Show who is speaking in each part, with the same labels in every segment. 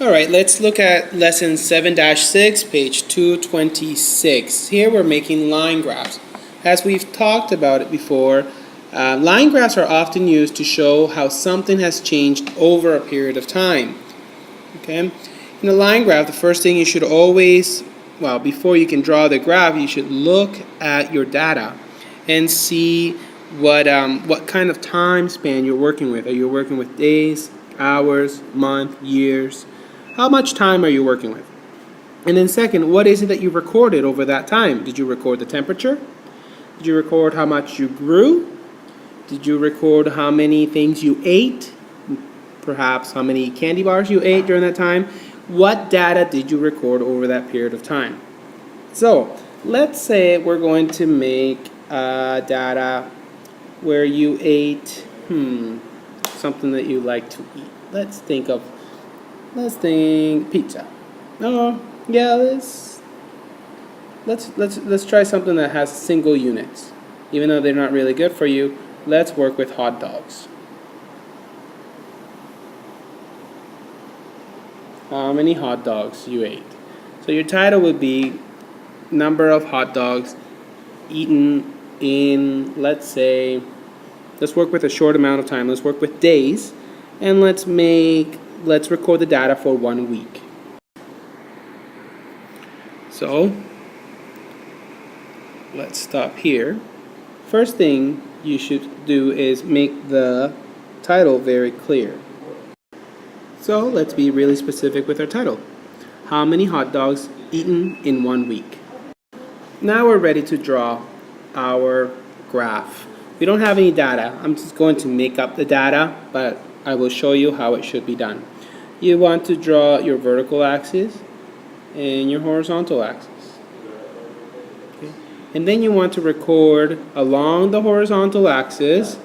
Speaker 1: Alright, let's look at lesson 7-6, page 226. Here we're making line graphs. As we've talked about it before, line graphs are often used to show how something has changed over a period of time. Okay? In a line graph, the first thing you should always, before you can draw the graph, you should look at your data and see what kind of time span you're working with. Are you working with days, hours, month, years? How much time are you working with? And then second, what is it that you recorded over that time? Did you record the temperature? Did you record how much you grew? Did you record how many things you ate? Perhaps how many candy bars you ate during that time? What data did you record over that period of time? So, let's say we're going to make data where you ate something that you like to eat. Let's think pizza. Oh, yeah, let's try something that has single units. Even though they're not really good for you, let's work with hot dogs. How many hot dogs you ate? So your title would be number of hot dogs eaten in, let's work with a short amount of time. Let's work with days, and let's record the data for 1 week. So let's stop here. First thing you should do is make the title very clear. So let's be really specific with our title. How many hot dogs eaten in 1 week? Now we're ready to draw our graph. We don't have any data. I'm just going to make up the data, but I will show you how it should be done. You want to draw your vertical axis and your horizontal axis. Okay. And then you want to record along the horizontal axis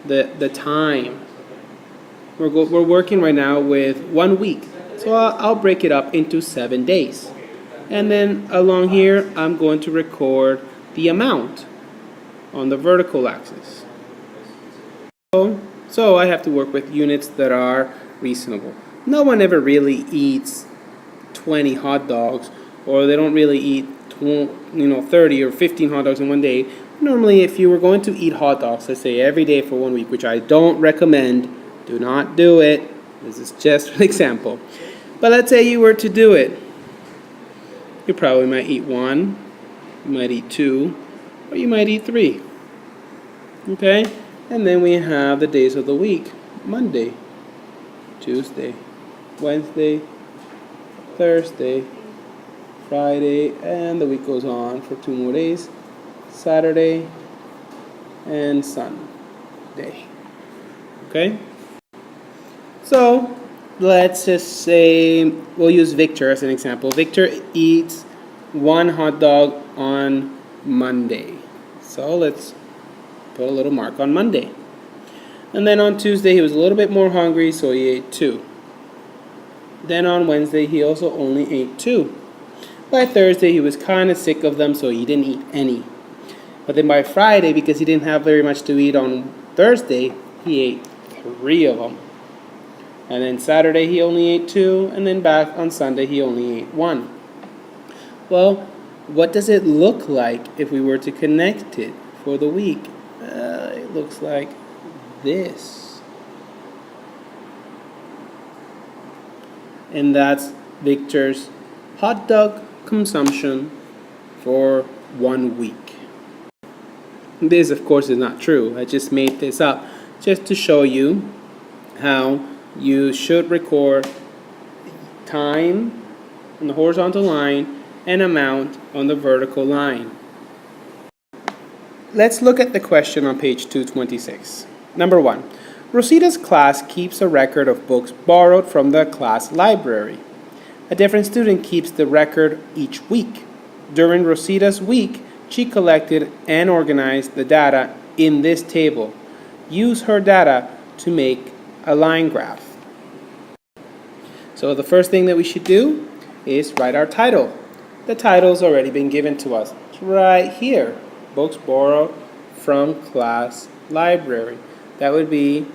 Speaker 1: the time. We're working right now with 1 week. So I'll break it up into 7 days. And then along here, I'm going to record the amount on the vertical axis. So I have to work with units that are reasonable. No one ever really eats 20 hot dogs, or they don't really eat 30 or 15 hot dogs in 1 day. Normally, if you were going to eat hot dogs, let's say every day for 1 week, which I don't recommend, do not do it. This is just an example. But let's say you were to do it. You probably might eat 1, you might eat 2, or you might eat 3. Okay? And then we have the days of the week. Monday, Tuesday, Wednesday, Thursday, Friday, and the week goes on for 2 more days. Saturday and Sunday. Okay? So, let's just say we'll use Victor as an example. Victor eats 1 hot dog on Monday. So let's put a little mark on Monday. And then on Tuesday he was a little bit more hungry, so he ate 2. Then on Wednesday he also only ate 2. By Thursday he was kind of sick of them, so he didn't eat any. But then by Friday, because he didn't have very much to eat on Thursday, he ate 3 of them. And then Saturday he only ate 2, and then back on Sunday he only ate 1. Well, what does it look like if we were to connect it for the week? It looks like this. And that's Victor's hot dog consumption for 1 week. This, of course, is not true. I just made this up just to show you how you should record time on the horizontal line and amount on the vertical line. Let's look at the question on page 226. Number 1. Rosita's class keeps a record of books borrowed from the class library. A different student keeps the record each week. During Rosita's week, she collected and organized the data in this table. Use her data to make a line graph. So the first thing that we should do is write our title. The title's already been given to us. It's right here. Books borrowed from class library. That would be,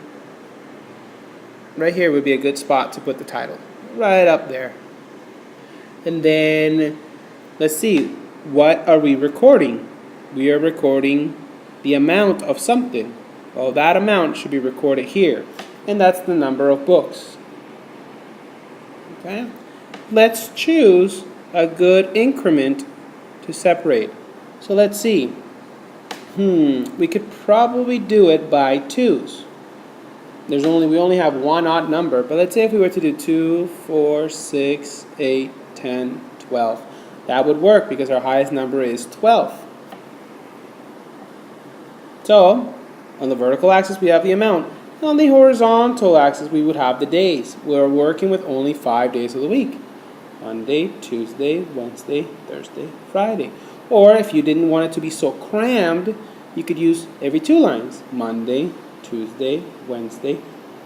Speaker 1: right here would be a good spot to put the title. right up there. And then, let's see, what are we recording? We are recording the amount of something. Well, that amount should be recorded here. And that's the number of books. Okay? Let's choose a good increment to separate. So let's see. We could probably do it by twos. We only have one odd number, but let's say if we were to do 2, 4, 6, 8, 10, 12. That would work because our highest number is 12. So, on the vertical axis we have the amount. On the horizontal axis we would have the days. We're working with only 5 days of the week. Monday, Tuesday, Wednesday, Thursday, Friday. Or if you didn't want it to be so crammed, you could use every 2 lines. Monday, Tuesday, Wednesday,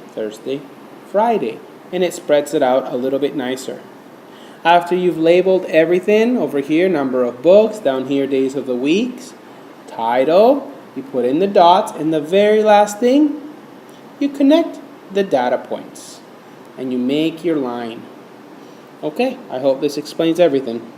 Speaker 1: Thursday, Friday. And it spreads it out a little bit nicer. After you've labeled everything, over here, number of books, down here, days of the weeks, title, you put in the dots, and the very last thing, you connect the data points. And you make your line. Okay, I hope this explains everything.